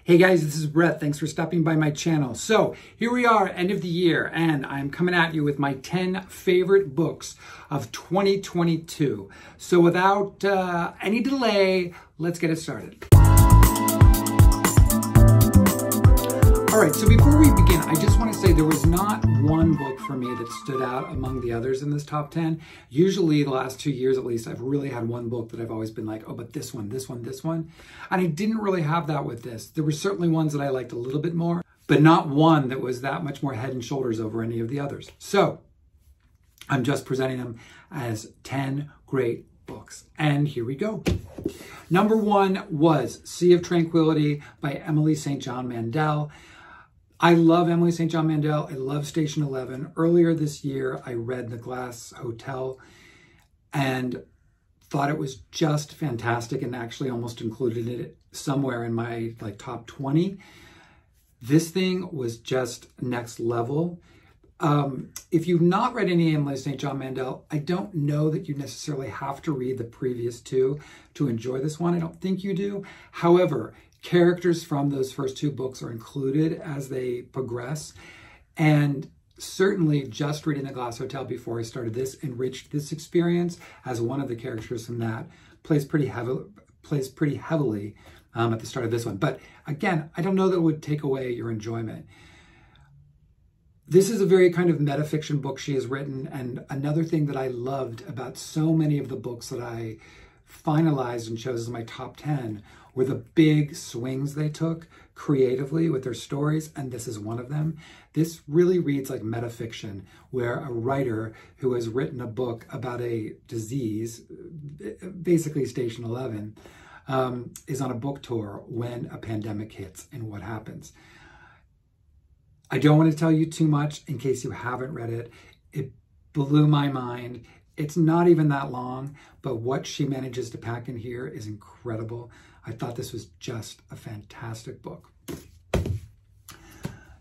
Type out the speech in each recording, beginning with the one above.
Hey guys, this is Brett. Thanks for stopping by my channel. So here we are, end of the year, and I'm coming at you with my 10 favorite books of 2022. So without any delay, let's get it started. All right, so before we begin, I just want to say there was not one book for me that stood out among the others in this top 10. Usually the last 2 years at least, I've really had one book that I've always been like, oh, but this one. And I didn't really have that with this. There were certainly ones that I liked a little bit more, but not one that was that much more head and shoulders over any of the others. So I'm just presenting them as 10 great books. And here we go. Number 1 was Sea of Tranquility by Emily St. John Mandel. I love Emily St. John Mandel. I love Station 11. Earlier this year, I read The Glass Hotel and thought it was just fantastic and actually almost included it somewhere in my top 20. This thing was just next level. If you've not read any Emily St. John Mandel, I don't know that you necessarily have to read the previous two to enjoy this one. I don't think you do. However, characters from those first 2 books are included as they progress. And certainly just reading The Glass Hotel before I started this enriched this experience, as one of the characters from that plays pretty heavily at the start of this one. But again, I don't know that it would take away your enjoyment. This is a very kind of metafiction book she has written. And another thing that I loved about so many of the books that I finalized and chose as my top 10 were the big swings they took creatively with their stories, and this is one of them. This really reads like metafiction, where a writer who has written a book about a disease, basically Station 11, is on a book tour when a pandemic hits and what happens. I don't want to tell you too much in case you haven't read it. It blew my mind. It's not even that long, but what she manages to pack in here is incredible. I thought this was just a fantastic book.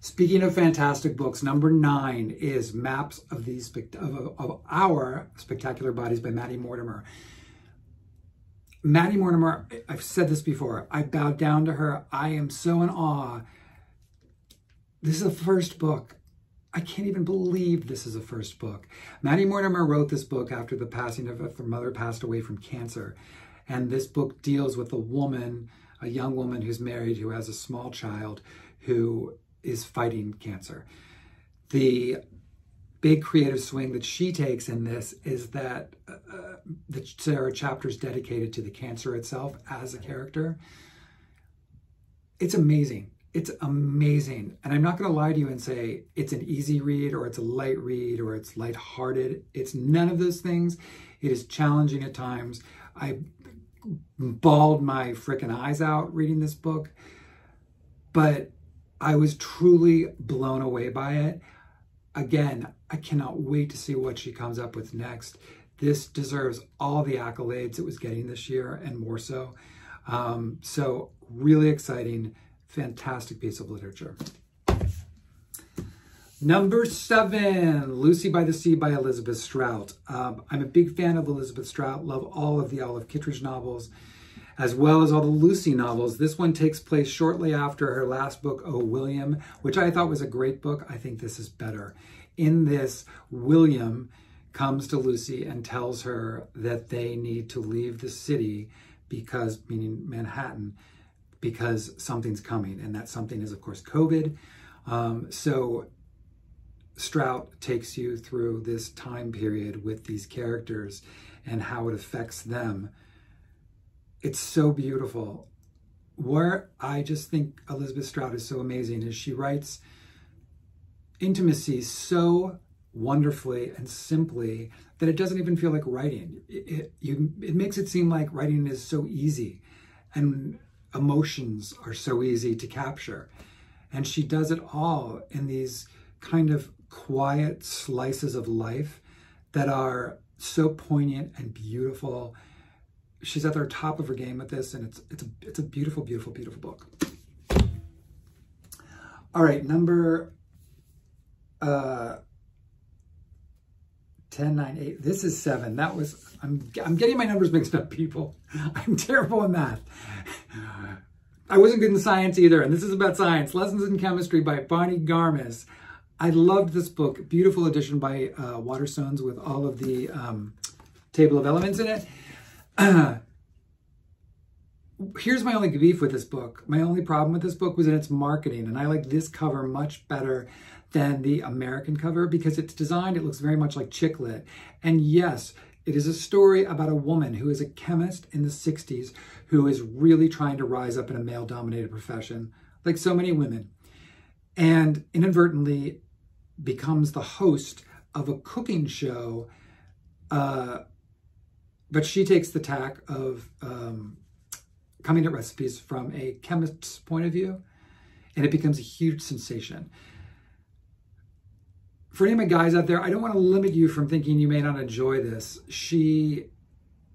Speaking of fantastic books, number 9 is Maps of Our Spectacular Bodies by Maddie Mortimer. Maddie Mortimer, I've said this before, I bowed down to her. I am so in awe. This is the first book. I can't even believe this is a first book. Maddie Mortimer wrote this book after the passing of her mother passed away from cancer. And this book deals with a young woman who's married, who has a small child, who is fighting cancer. The big creative swing that she takes in this is that there are chapters dedicated to the cancer itself as a character. It's amazing. It's amazing. And I'm not going to lie to you and say it's an easy read or it's a light read or it's lighthearted. It's none of those things. It is challenging at times. I bawled my frickin' eyes out reading this book, but I was truly blown away by it. Again, I cannot wait to see what she comes up with next. This deserves all the accolades it was getting this year and more so. So really exciting. Fantastic piece of literature. Number 7, Lucy by the Sea by Elizabeth Strout. I'm a big fan of Elizabeth Strout. Love all of the Olive Kitteridge novels, as well as all the Lucy novels. This one takes place shortly after her last book, Oh, William, which I thought was a great book. I think this is better. In this, William comes to Lucy and tells her that they need to leave the city because, meaning Manhattan, because something's coming, and that something is, of course, COVID. So Strout takes you through this time period with these characters and how it affects them. It's so beautiful. Where I just think Elizabeth Strout is so amazing is she writes intimacy so wonderfully and simply that it doesn't even feel like writing. It makes it seem like writing is so easy, and emotions are so easy to capture. And she does it all in these kind of quiet slices of life that are so poignant and beautiful. She's at the top of her game with this, and it's a beautiful, beautiful, beautiful book. All right, number 10, 9, 8. This is 7. That was, I'm getting my numbers mixed up, people. I'm terrible in math. I wasn't good in science either, and this is about science. Lessons in Chemistry by Barney Garmis. I loved this book. Beautiful edition by Waterstones with all of the table of elements in it. Here's my only beef with this book. My only problem with this book was in its marketing, and I like this cover much better than the American cover because it's designed, it looks very much like chick lit. And yes, it is a story about a woman who is a chemist in the 60s who is really trying to rise up in a male-dominated profession, like so many women, and inadvertently becomes the host of a cooking show, but she takes the tack of coming at recipes from a chemist's point of view, and it becomes a huge sensation. For any of my guys out there, I don't want to limit you from thinking you may not enjoy this.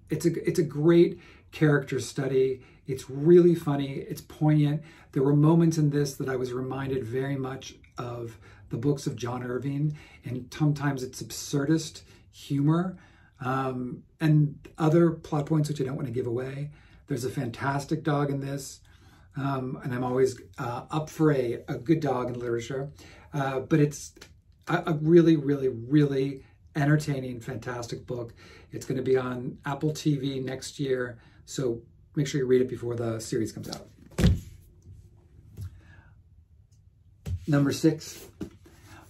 It's a great character study. It's really funny. It's poignant. There were moments in this that I was reminded very much of the books of John Irving, and sometimes it's absurdist humor and other plot points which I don't want to give away. There's a fantastic dog in this, and I'm always up for a good dog in literature, but it's a really, really, really entertaining, fantastic book. It's going to be on Apple TV next year, so make sure you read it before the series comes out. Number 6,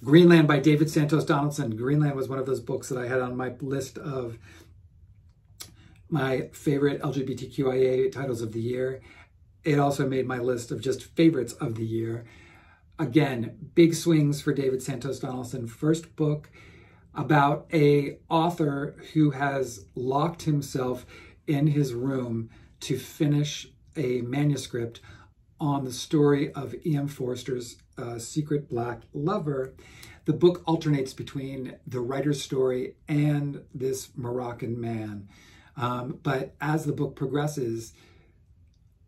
Greenland by David Santos Donaldson. Greenland was one of those books that I had on my list of my favorite LGBTQIA titles of the year. It also made my list of just favorites of the year. Again, big swings for David Santos Donaldson. First book about a author who has locked himself in his room to finish a manuscript on the story of E.M. Forster's Secret Black Lover. The book alternates between the writer's story and this Moroccan man. But as the book progresses,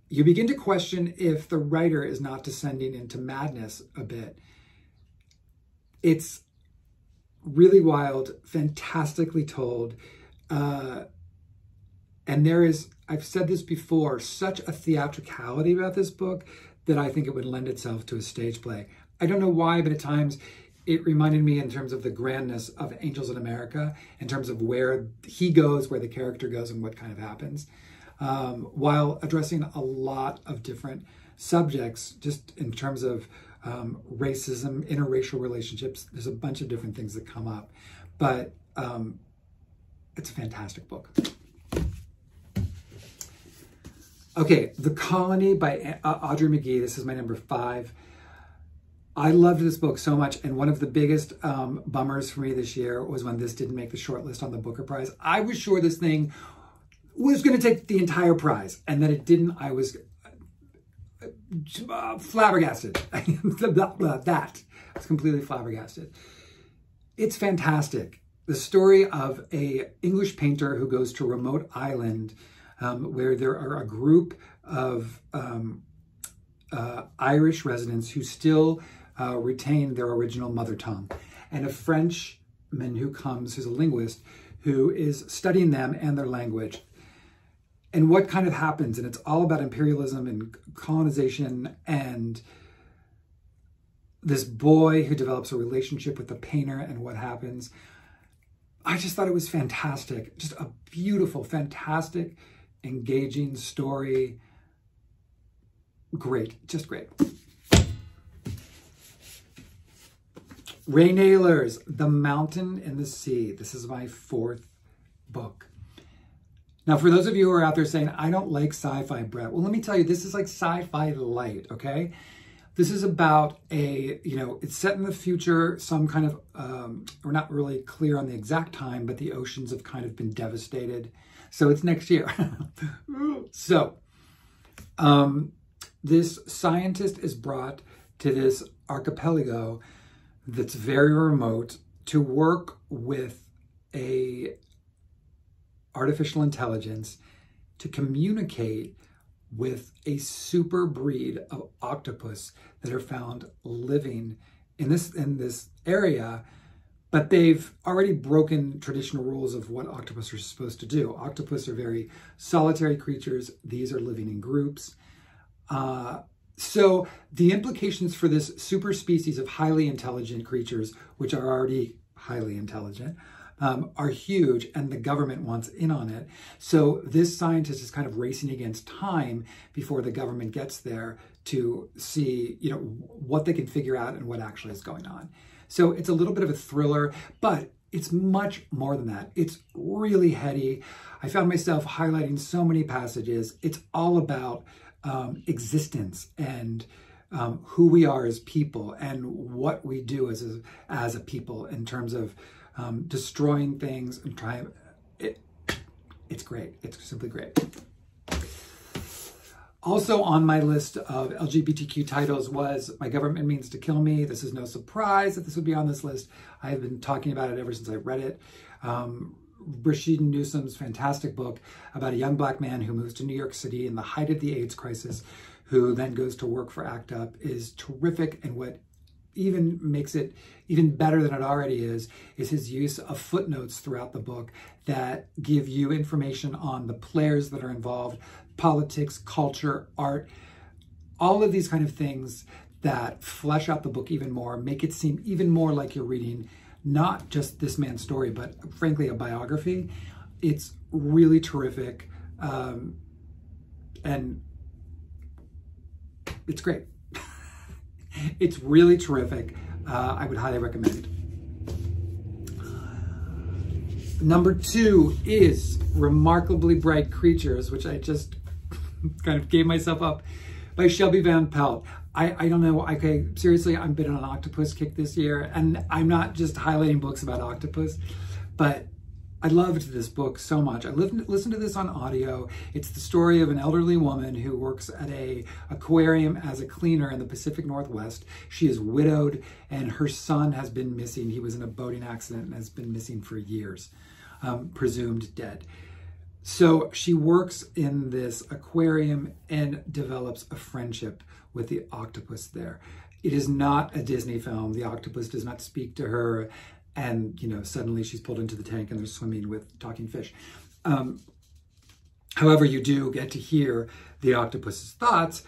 you begin to question if the writer is not descending into madness a bit. It's really wild, fantastically told. And there is, I've said this before, such a theatricality about this book that I think it would lend itself to a stage play. I don't know why, but at times it reminded me in terms of the grandness of Angels in America, in terms of where he goes, where the character goes, and what kind of happens, while addressing a lot of different subjects, just in terms of racism, interracial relationships. There's a bunch of different things that come up, but it's a fantastic book. Okay, The Colony by Audrey McGee. This is my number 5. I loved this book so much, and one of the biggest bummers for me this year was when this didn't make the shortlist on the Booker Prize. I was sure this thing was going to take the entire prize, and that it didn't. I was flabbergasted. I was completely flabbergasted. It's fantastic. The story of an English painter who goes to a remote island where there are a group of Irish residents who still retain their original mother tongue, and a Frenchman who comes, who's a linguist, who is studying them and their language, and what kind of happens. And it's all about imperialism and colonization, and this boy who develops a relationship with the painter and what happens. I just thought it was fantastic. Just a beautiful, fantastic, engaging story. Great, just great. Ray Naylor's The Mountain and the Sea. This is my 4th book. Now, for those of you who are out there saying, I don't like sci-fi, Brett. Well, let me tell you, this is like sci-fi light, okay? This is about it's set in the future, some kind of, we're not really clear on the exact time, but the oceans have kind of been devastated. So it's next year. So, this scientist is brought to this archipelago that's very remote to work with a artificial intelligence to communicate with a super breed of octopus that are found living in this area, but they've already broken traditional rules of what octopus are supposed to do. Octopus are very solitary creatures. These are living in groups. So the implications for this super species of highly intelligent creatures, which are already highly intelligent, are huge, and the government wants in on it. So this scientist is kind of racing against time before the government gets there to see, you know, what they can figure out and what actually is going on. So it's a little bit of a thriller, but it's much more than that. It's really heady. I found myself highlighting so many passages. It's all about existence and who we are as people and what we do as a people in terms of destroying things and trying. It's great. It's simply great. Also on my list of LGBTQ titles was My Government Means to Kill Me. This is no surprise that this would be on this list. I have been talking about it ever since I read it. Rashid Newsom's fantastic book about a young Black man who moves to New York City in the height of the AIDS crisis, who then goes to work for ACT UP, is terrific. And what even makes it even better than it already is his use of footnotes throughout the book that give you information on the players that are involved, politics, culture, art, all of these kind of things that flesh out the book even more, make it seem even more like you're reading not just this man's story, but frankly, a biography. It's really terrific. And it's great. It's really terrific. I would highly recommend. Number 2 is Remarkably Bright Creatures, which I just kind of gave myself up, by Shelby Van Pelt. I don't know, okay, seriously, I've been on an octopus kick this year, and I'm not just highlighting books about octopus, but I loved this book so much. I listened to this on audio. It's the story of an elderly woman who works at an aquarium as a cleaner in the Pacific Northwest. She is widowed, and her son has been missing. He was in a boating accident and has been missing for years, presumed dead. So she works in this aquarium and develops a friendship with the octopus there. It is not a Disney film. The octopus does not speak to her, and you know, suddenly she's pulled into the tank and they're swimming with talking fish. However, you do get to hear the octopus's thoughts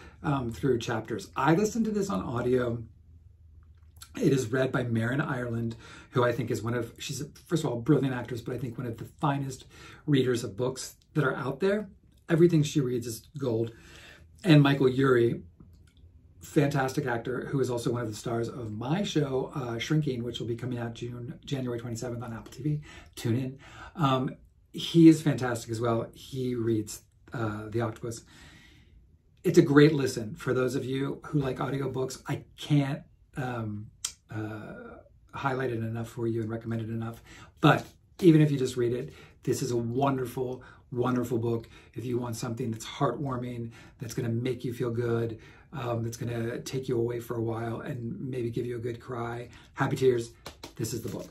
through chapters. I listened to this on audio. It is read by Marin Ireland, who I think is she's first of all a brilliant actress, but I think one of the finest readers of books that are out there. Everything she reads is gold. And Michael Urie, fantastic actor, who is also one of the stars of my show, Shrinking, which will be coming out January 27th on Apple TV. Tune in. He is fantastic as well. He reads The Octopus. It's a great listen for those of you who like audiobooks. I can't highlight it enough for you and recommend it enough. But even if you just read it, this is a wonderful, wonderful book. If you want something that's heartwarming, that's going to make you feel good, that's going to take you away for a while and maybe give you a good cry, happy tears, this is the book.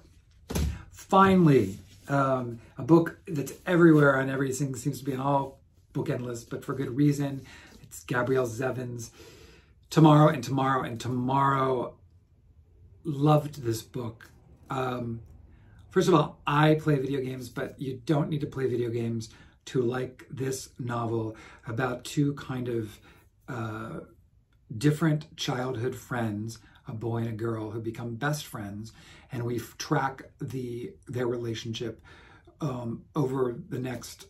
Finally, a book that's everywhere and everything seems to be on all bookend lists, but for good reason. It's Gabrielle Zevin's Tomorrow and Tomorrow and Tomorrow. Loved this book. First of all, I play video games, but you don't need to play video games to like this novel about two kind of different childhood friends, a boy and a girl, who become best friends, and we track their relationship over the next,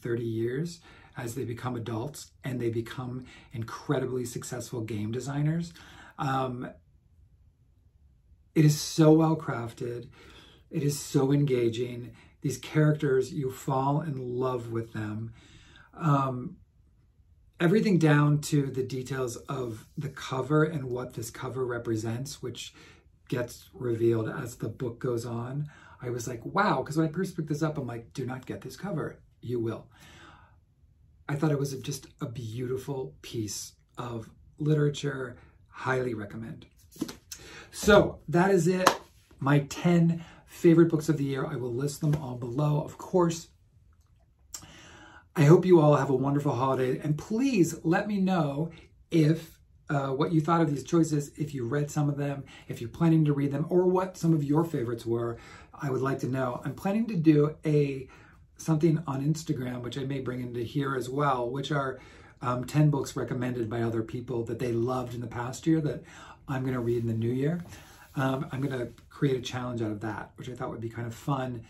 30 years as they become adults and they become incredibly successful game designers. It is so well crafted. It is so engaging. These characters, you fall in love with them. Everything down to the details of the cover and what this cover represents, which gets revealed as the book goes on. I was like, wow, because when I first picked this up, I'm like, do not get this cover. You will. I thought it was just a beautiful piece of literature. Highly recommend. So that is it. My 10 favorite books of the year. I will list them all below, of course. I hope you all have a wonderful holiday, and please let me know if what you thought of these choices, if you read some of them, if you're planning to read them, or what some of your favorites were. I would like to know. I'm planning to do something on Instagram, which I may bring into here as well, which are 10 books recommended by other people that they loved in the past year that I'm going to read in the new year. I'm going to create a challenge out of that, which I thought would be kind of fun,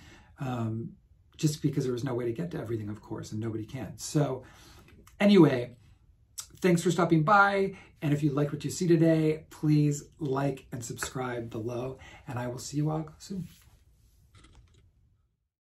just because there was no way to get to everything, of course, and nobody can. So anyway, thanks for stopping by. And if you like what you see today, please like and subscribe below, and I will see you all soon.